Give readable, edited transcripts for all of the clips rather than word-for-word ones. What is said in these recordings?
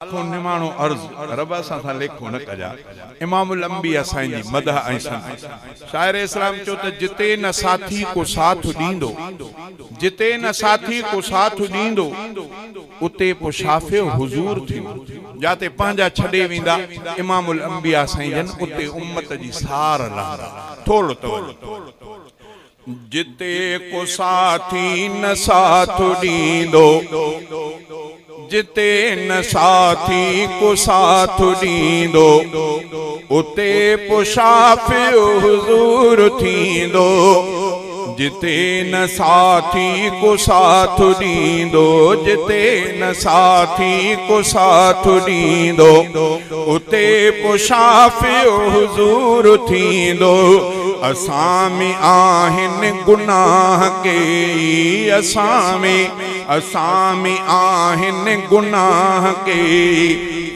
निमाणो अर्ज रब सां था लेखो न कजा इमामुल अंबिया साईं जी मदह ऐं सन शायर इस्लाम चो त जिते न साथी को साथ दींदो जिते न साथी को साथ दींदो उते पो शाफे हुजूर थियो जाते पंहिंजा छॾे वेंदा इमामुल अंबिया साईं जन उते उम्मत जी सार लहंदा थोड़ो तो जिते को साथी न साथ दींदो जिते न साथी को साथ दींदो उते पो शाफे हुजूर थींदो जिते न साथी को साथ दींदो जिते न साथी को साथ दींदो उते पो शाफे हुजूर थींदो असां में आहिनि गुनाह के असां में आहिनि गुनाह के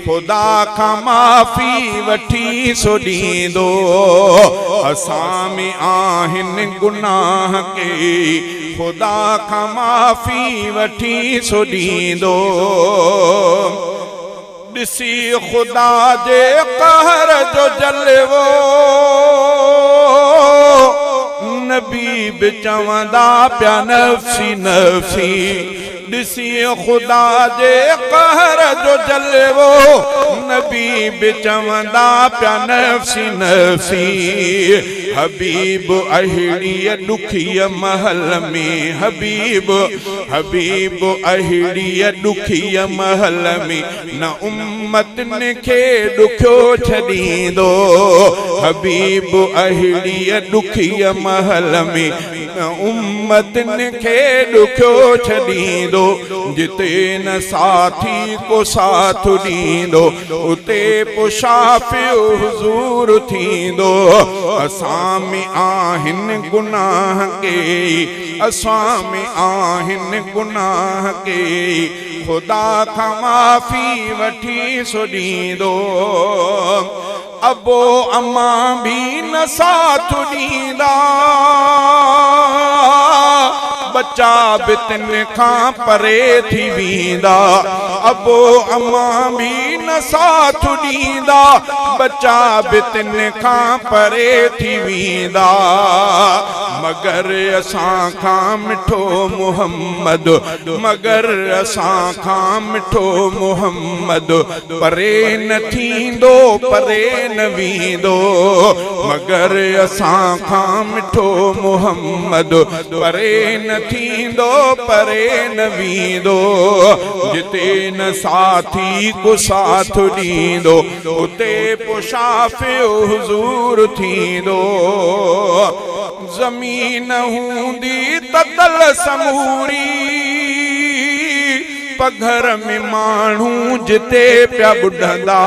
खुदा का माफ़ी वठी सो दींदो असां में आहिनि गुनाह के खुदा का माफ़ी वठी सो दींदो ॾिसी खुदा जे कहर जो जलवो नबी बि चवंदा पिया नफ़्सी नफ़्सी ॾिसी खुदा जे कहर जो जलवो नबी बि चवंदा पिया नफ़्सी नफ़्सी हबीब अहिड़ीअ ॾुखीअ महल में हबीब अहिड़ीअ ॾुखीअ महल में न उम्मतन खे ॾुखियो छॾींदो हबीब अहिड़ीअ ॾुखीअ महल में न उम्मतन खे ॾुखियो छॾींदो जिते न साथी को साथ दींदो उते पो शाफे हुजूर थींदो असां में आहिनि गुनाह के असां में आहिनि गुनाह के खुदा खां माफ़ी वठी सो दींदो अबो अम्मा भी न साथ दींदा बच्चा भी तिन खां परे थी वेंदा अबो अम्मा भी न साथ दींदा बच्चा भी तिन खां परे थी वेंदा मगर असां खां मिठो मुहम्मद मगर असां खां मिठो मुहम्मद परे न थींदो परे न वेंदो मगर असां खां मिठो मुहम्मद परे न थींदो परे न वेंदो जिते न साथी को साथ दींदो उते पो शाफे हुजूर थींदो ज़मीन हूंदी ततल समूरी पघर में माण्हू जिते पिया ॿुॾंदा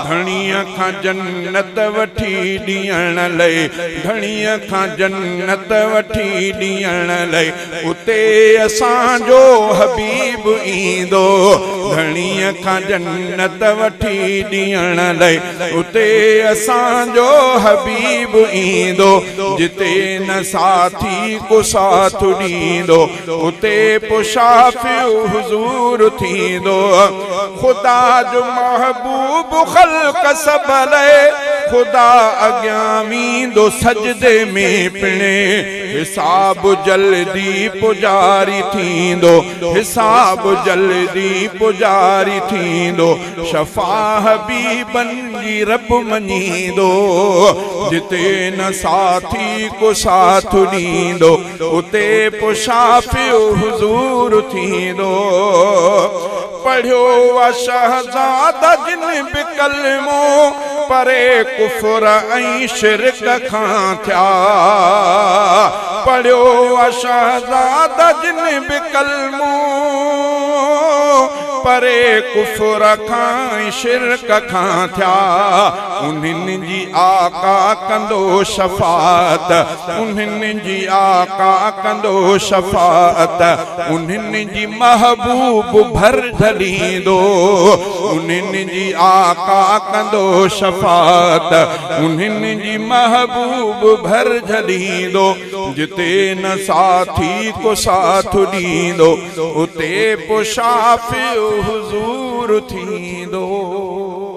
धणीअ खां जन्नत वठी ॾियण लाइ धणीअ खां जन्नत वठी ॾियण लाइ उते असांजो हबीब ईंदो धणीअ खां जन्नत वठी ॾियण लाइ उते असांजो हबीब ईंदो जिते न साथी को साथ ॾींदो उते पो शाफे हुजूर थींदो खुदा जो महबूब ख़ल्क़ सब लाइ खुदा अॻियां वेंदो सजदे में पिणे हिसाब जल्दी पुजारी थींदो हिसाब जल्दी पुजारी थींदो शफ़ा हबीबनि जी रब मञींदो जिते न साथी को साथ ॾींदो उते पो शाफे हुजूर थींदो पढ़ियो आ शहज़ादा जिन बि कलमो परे कुफर ऐं शिरक खां थिया पढ़ियो आ शहज़ादा जिन बि कलमो परे कुफर खां शिरक खां थिया उन्हनि जी आका कंदो शफ़ात उन्हनि जी आका कंदो शफ़ात उन्हनि जी महबूब भर ॾींदो उन्हनि जी आका कंदो शफ़ात उन्हनि जी महबूब भर ॾींदो जिते न साथी को साथ ॾींदो उते पो शाफे हुजूर दूर थींदो।